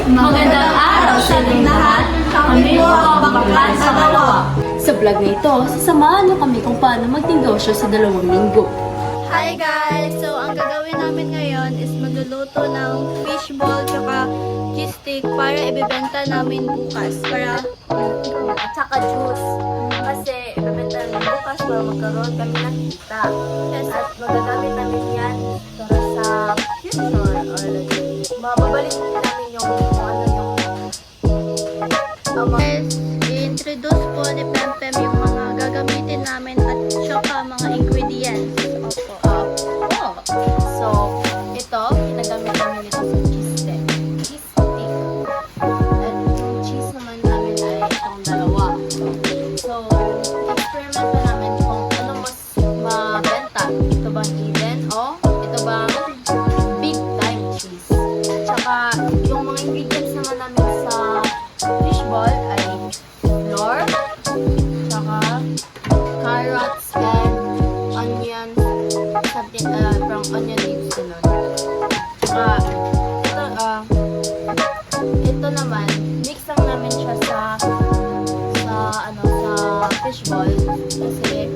Magandang araw sa ating lahat. Kami po ang baklan sa dalawa. Sa vlog na ito, sasamahan niyo kami kung paano magnegosyo sa 2 linggo. Hi guys! So, ang gagawin namin ngayon is magluluto ng fishball tsaka cheese stick para ibebenta namin bukas. At saka juice. Kasi ibebenta namin bukas para magkaroon kami ng kita. Yes. At magagamit namin yan para sa future. Or like, mababalik namin yung ano yung Guys, i-introduce po ni Pempem yung mga gagamitin namin at saka mga ingredients. Opo. So, ito, ginagamit namin ito sa cheese stick. Cheese stick. At yung cheese naman namin ay itong dalawa. So, experiment pa namin kung ano mas mabenta. Ito bang hidden o ito bang big time cheese. Tsaka, yung mga ingredients naman namin sa fishball ay flour, tsaka carrots and onion, something, brown onion leaves, ganun. Tsaka, ito naman, mix lang namin siya sa fishball. Kasi,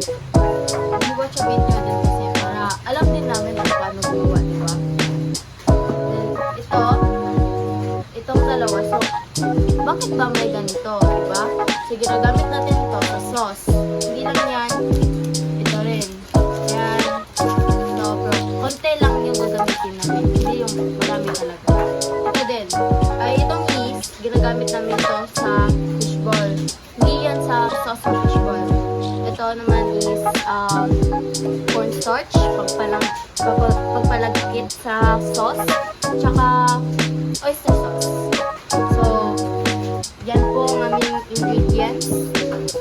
watch a video din kasi para alam din namin kung paano gumawa, diba? Then, itong dalawa. So, bakit ba may ganito, diba? So, ginagamit natin ito sa sauce. Hindi lang yan. Ito rin. Yan. Ito, pero konti lang yung gagamitin namin. Hindi yung marami talaga. Ito din. Ay, itong yeast, ginagamit namin ito sa fishball. Hindi yan sa sauce ng fishball. Ito naman is cornstarch, pagpalagkit sa sauce, tsaka oyster sauce. So, yan po ang aming ingredients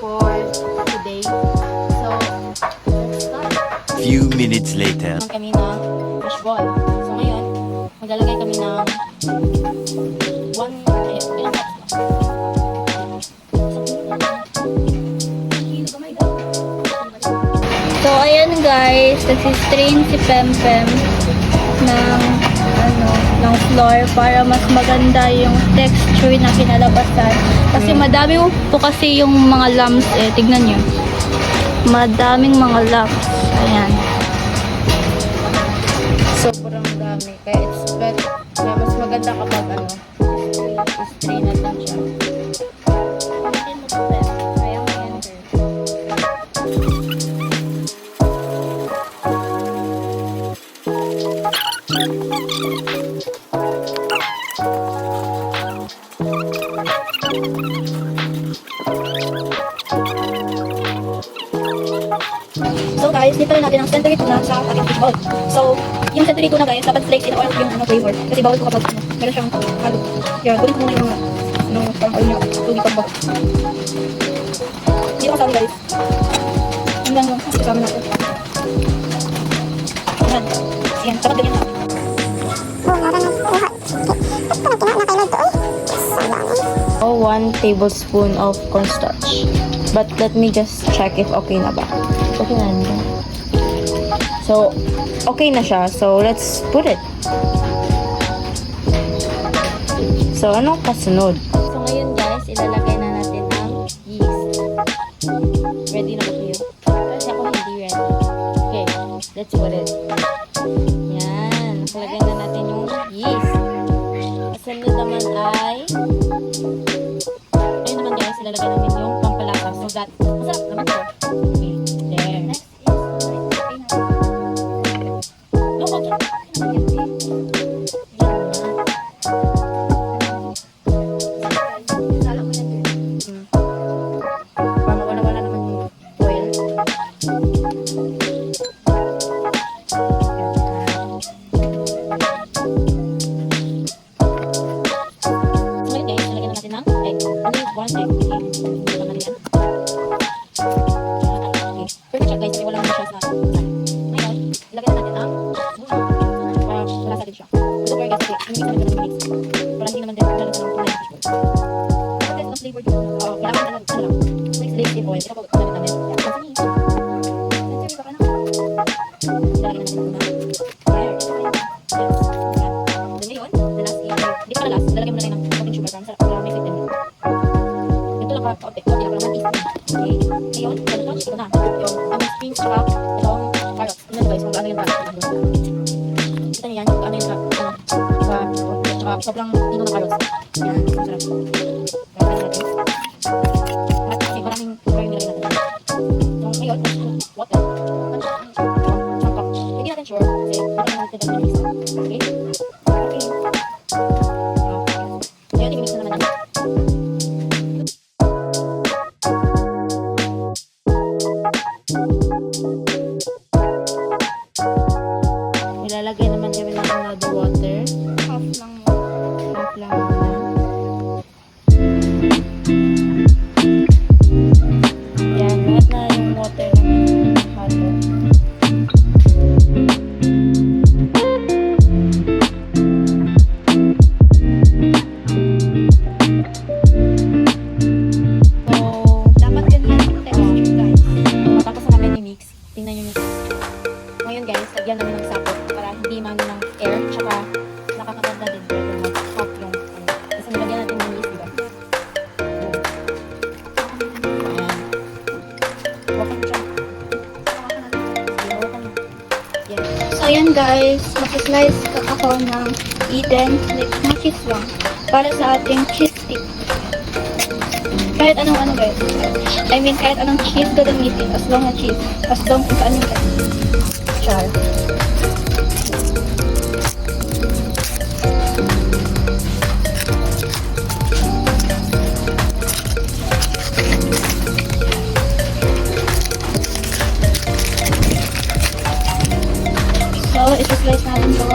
for today. So, let's start. Few minutes later. Kami ng fishball. So, ngayon, maglalagay kami ng ilang cups lang. So, ayan guys, nagsistrain si Pempem ng flour para mas maganda yung texture na kinalabasan. Kasi madami po kasi yung mga lumps eh. Tignan nyo. Madaming mga lumps. Ayan. Sobrang dami. Kaya it's better. Kaya mas maganda kapag strain na lang siya. Hindi mo ito, Pep. Kaya mo yan, sir. So guys, dito rin natin ang century tuna sa ating fishball. So, yung century tuna guys, dapat flakes in oil yung flavor. Kasi bawal ko kapag meron siyang halo. Kaya kunin ko muna yung parang oil niya. Tubig pang bago. Dito kasali guys. Hanggang yung kasama natin. Ayan. Ayan, dapat ganyan natin. Oh, 1 tablespoon of cornstarch. But let me just check if okay na ba. Okay na niya. So, okay na siya. So, let's put it. So, anong kasunod? So, ngayon guys, ilalagay na natin ang yeast. Ready na ba kayo? Kasi ako hindi ready. Okay, let's put it. Yan. Nakalagay na natin yung yeast. Kasunod naman ay ayun naman guys, ilalagay namin yung pampalasa. So that, masarap naman to. Okay, there. Next is No, okay. sala mo yan. Para mawala-wala naman yung oil. So ngayon guys, ilagay na natin ng egg. Ano yung 1 egg? Okay. Tama na yan. Okay. Perfect siya guys, kasi wala naman siya sa ngayon, ilagay na natin ang para malasa din siya. Ito guys, kasi hindi naman natin mix. Para hindi naman din lalasa ng tunay na fishball. Ito guys, ang flavor dito. Kailangan na lang. Mix late in oil. Ito po, gamit namin. Yan. Kasi Century baka na. ilalagay na natin ito na. There. Ito pa yun. Yes. Yan. Then ngayon, the last is, hindi pa na last, lalagyan mo na rin ng kung ano yung kita niyo yan, kung ano yung tsaka sobrang tino ng carrots. Yan, masarap. Kaya natin. At kasi maraming nilagay natin. Yung ngayon, water. Tsaka, hindi natin sure kasi maraming natin natin mix. Okay? Okay. Ngayon, i-mix na naman natin. Ilalagay naman kami ng another water. Half lang mo. Half lang muna. Yan, lahat na yung water namin halo. So, Dapat ganyan yung texture, guys. matapos na namin i-mix. Tingnan nyo mix. Ngayon guys, lagyan namin ng sapot para hindi mano ng air, tsaka nakakaganda din pero mag-hot yung ano. Kasi nilagyan natin ng yeast, diba? Ayan. Wakan siya. Sige, wakan mo. Yan. So, yan guys. Mag-slice ako ng Eden like na cheese lang para sa ating cheese stick. Kahit anong ano guys. I mean, kahit anong cheese gagamitin as long as cheese. As long as ano guys. Char. So, isi-slice natin ito.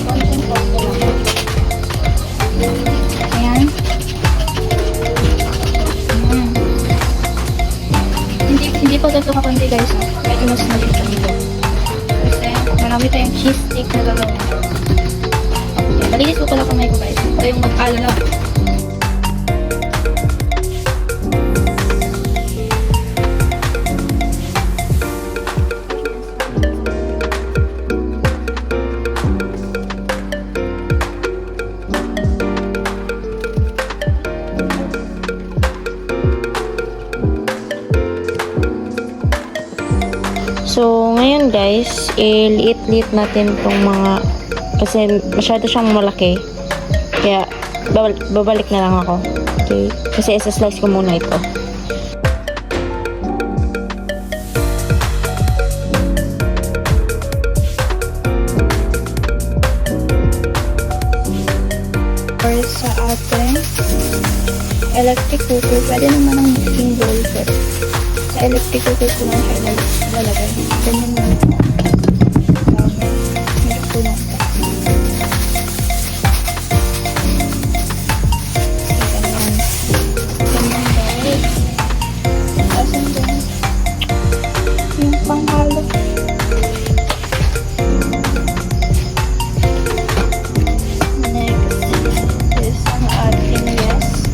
Konting-konti lang. Ayan. Hindi pa ganito kakunti guys. Medyo mas maliit lang ito. Kasi marami tayong cheese stick na gagawin. Okay, malinis ko pala kamay ko guys. Ito yung mag-alala. So, ngayon guys, liit-liit natin itong mga, kasi masyado siyang malaki. Kaya, babalik na lang ako. Okay? Kasi isa-slice ko muna ito. Or sa ating electric cooker, pwede naman ang mixing bowl pero sa electric cooker ko lang siya lalagay. Ganyan lang. Medyo kulong pa. Ganyan. Ganyan guys. Asan doon? Yung panghalo. Next is ang ating yes.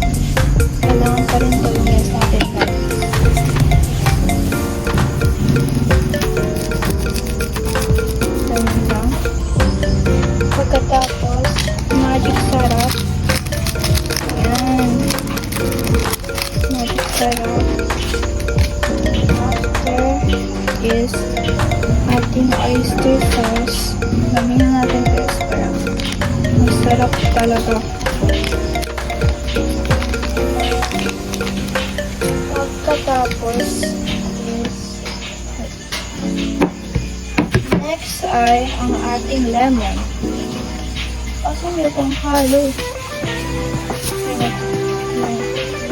Kailangan pa rin ito yung yes natin guys. Ganyan lang. Pagkatapos, magic sarap. Ayan. Magic sarap. After is ating oyster sauce. Lamin na natin guys para masarap talaga. Pagkatapos is next ay ang ating lemon. Kasi meron pang halo.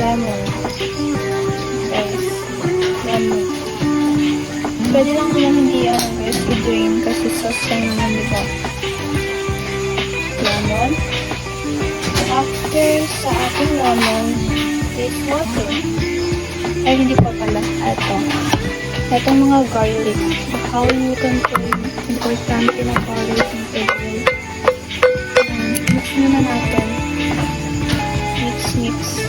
Lemon. Guys, lemon. Pwede lang naman hindi guys, i-drain kasi sauce lang naman, diba? Lemon. After sa ating lemon is water. Ay, hindi pa pala. Itong mga garlic. Nakalimutan ko yung importante na garlic ng garlic. Mix muna natin. Mix.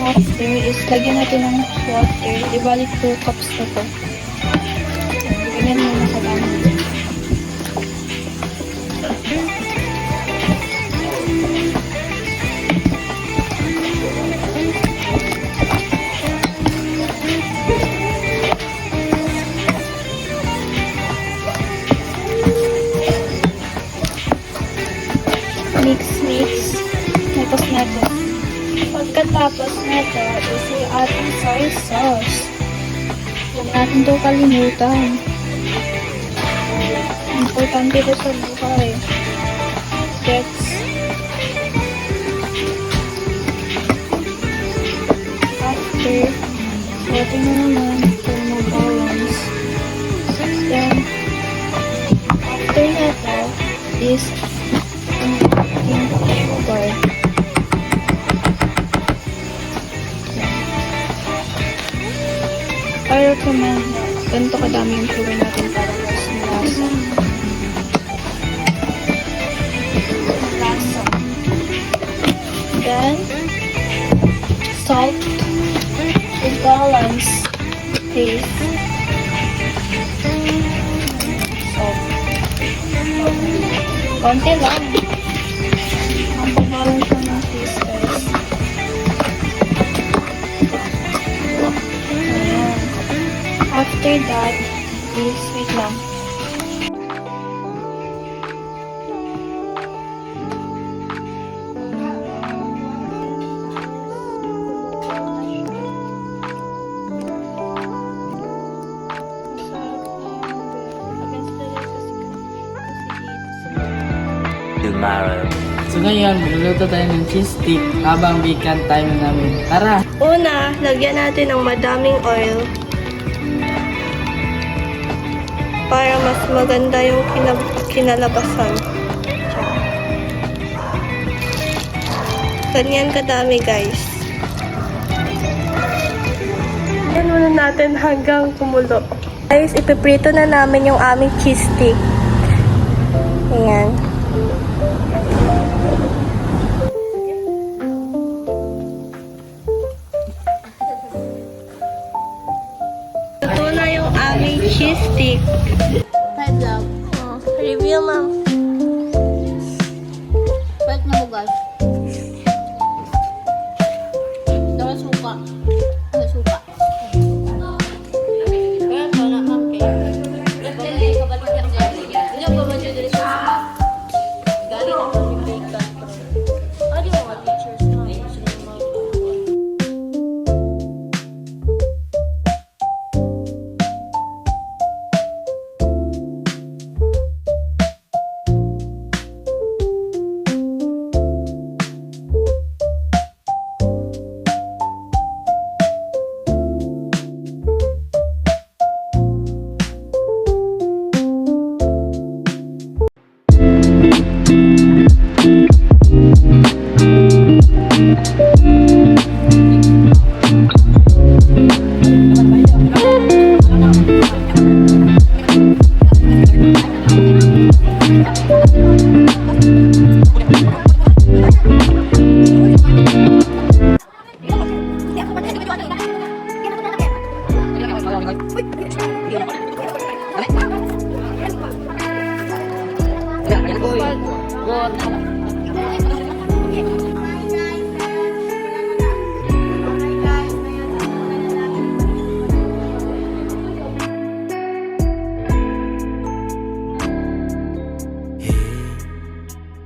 After is lagyan natin ng water. Ibalik 2 cups na to. Ganyan muna sa dami. neto is yung ating soy sauce. Huwag natin ito kalimutan. Importante ito sa buhay. Gets. After, natin na naman for mag-balance. Then, after neto is ang ating sugar. Para naman, ganito kadami yung sugar natin para mas malasa. Lasa. Then, salt to balance taste. Salt. Konti lang. Ang balance ng taste, guys. Ayan. After that is, wait lang. Tomorrow. So ngayon, magluluto tayo ng cheese stick habang weekend time namin. Tara! Una, lagyan natin ng madaming oil para mas maganda yung kinalabasan. Ganyan kadami, guys. Yan muna natin hanggang kumulo. Guys, ipiprito na namin yung aming cheese stick. Ayan. Ito na yung aming cheese stick. Head up. Review, ma'am. Pwede na mo guys. Dapat suka. Dapat suka. Kaya ito na ma'am kayo. Babalik ka balik yan dyan. Hindi ako babalik dyan sa suka. Galing ako yung bacon. Ano yung mga teachers na?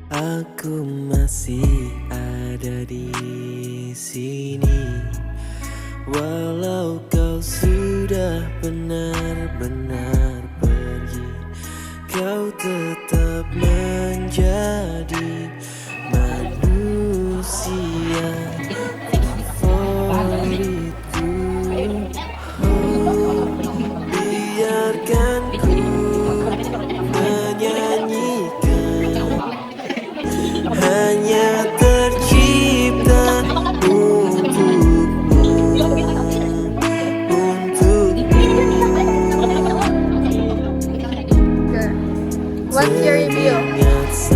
Aku masih ada di sini, walau kau sudah benar-benar pergi. Kau tetap menjadi manusia favoritku. Oh, biarkan ku menyanyikan, hanya tercipta untukmu, What's your review? It's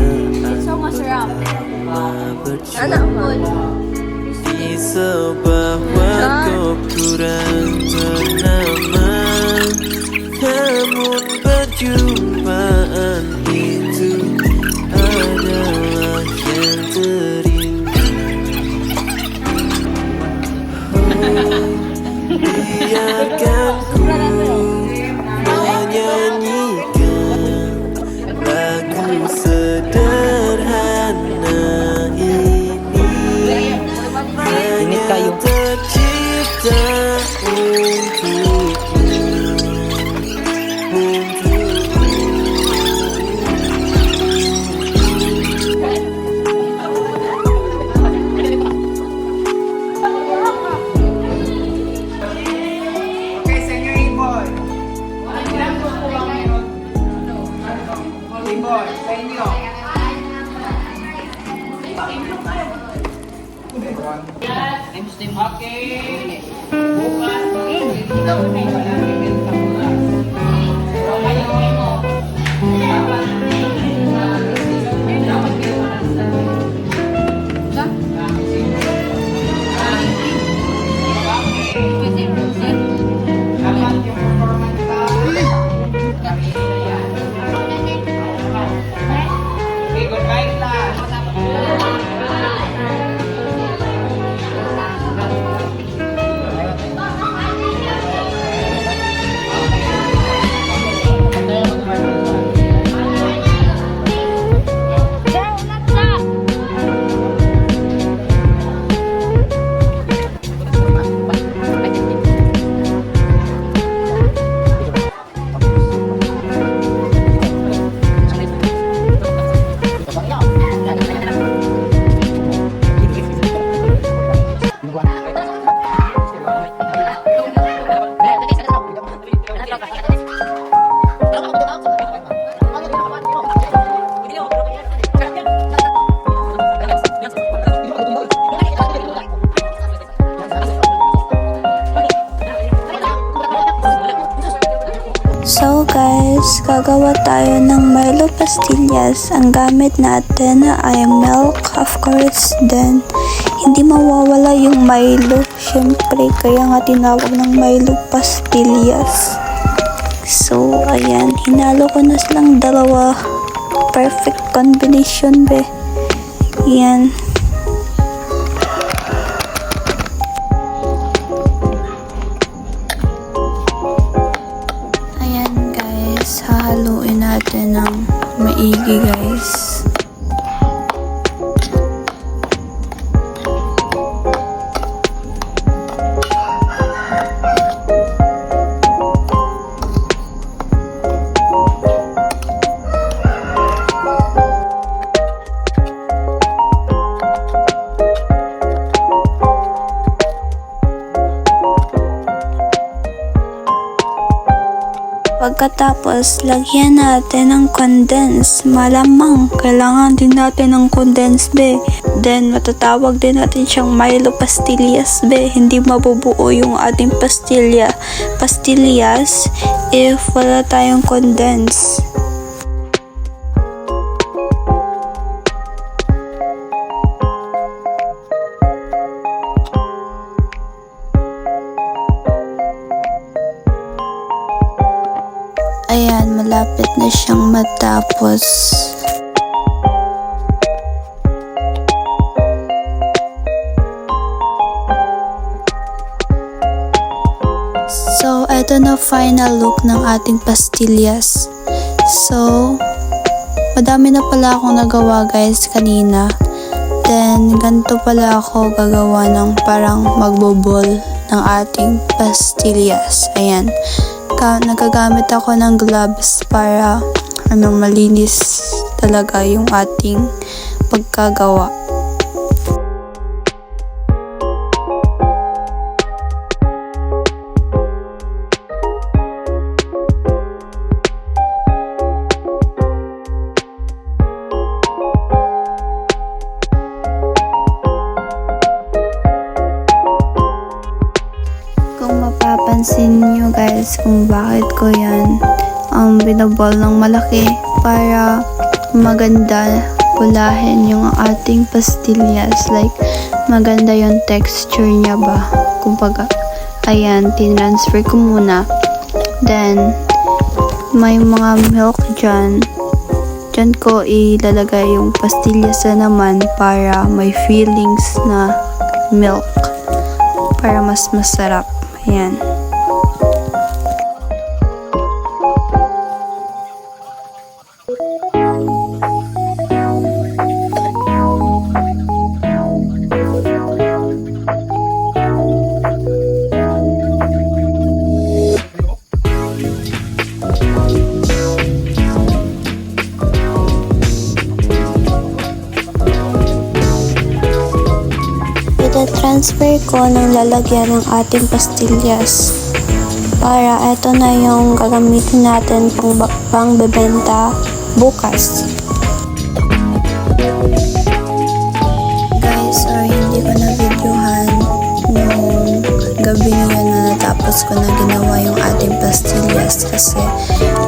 so masarap. Anak mo. Di sebuah warkop kurang ternama, namun perjumpaan itu adalah yang terindah. Oh, biarkan ku menyanyikan lagu sederhana ini, hanya So guys, gagawa tayo ng Milo pastillas. Ang gamit natin ay milk, of course. Then, hindi mawawala yung Milo. Syempre, kaya nga tinawag ng Milo pastillas. So, ayan. Hinalo ko na silang dalawa. Perfect combination, be. Ayan. Hahaluin natin ng maigi guys. Pagkatapos, lagyan natin ng condense. Malamang, kailangan din natin ng condense, be. Then, matatawag din natin siyang Milo pastillas, be. Hindi mabubuo yung ating pastillas if wala tayong condense. Ayan, malapit na siyang matapos. So, eto na final look ng ating pastillas. So, madami na pala akong nagawa guys kanina. Then, ganito pala ako gagawa ng parang magbobol ng ating pastillas. Ayan. Nagagamit ako ng gloves para malinis talaga yung ating pagkagawa. Mapapansin nyo guys kung bakit ko yan binaball ng malaki para maganda pulahin yung ating pastillas, like maganda yung texture niya ba, kumbaga. Ayan, tinransfer ko muna, then may mga milk dyan ko ilalagay yung pastillas na naman para may feelings na milk para mas masarap. Ayan. Transfer ko ng lalagyan ng ating pastillas para ito na yung gagamitin natin pang bebenta bukas. Guys, sorry hindi ko na videohan nung gabi yun na natapos ko na ginawa yung ating pastillas kasi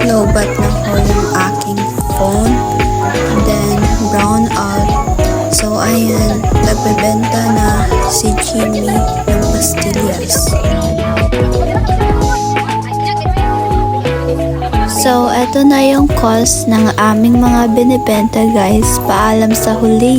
lowbat na ko yung aking phone, then brown out. So ayan, nagbebenta na si Jimmy ng pastillas. So, eto na yung cost ng aming mga binibenta guys. Paalam sa huli.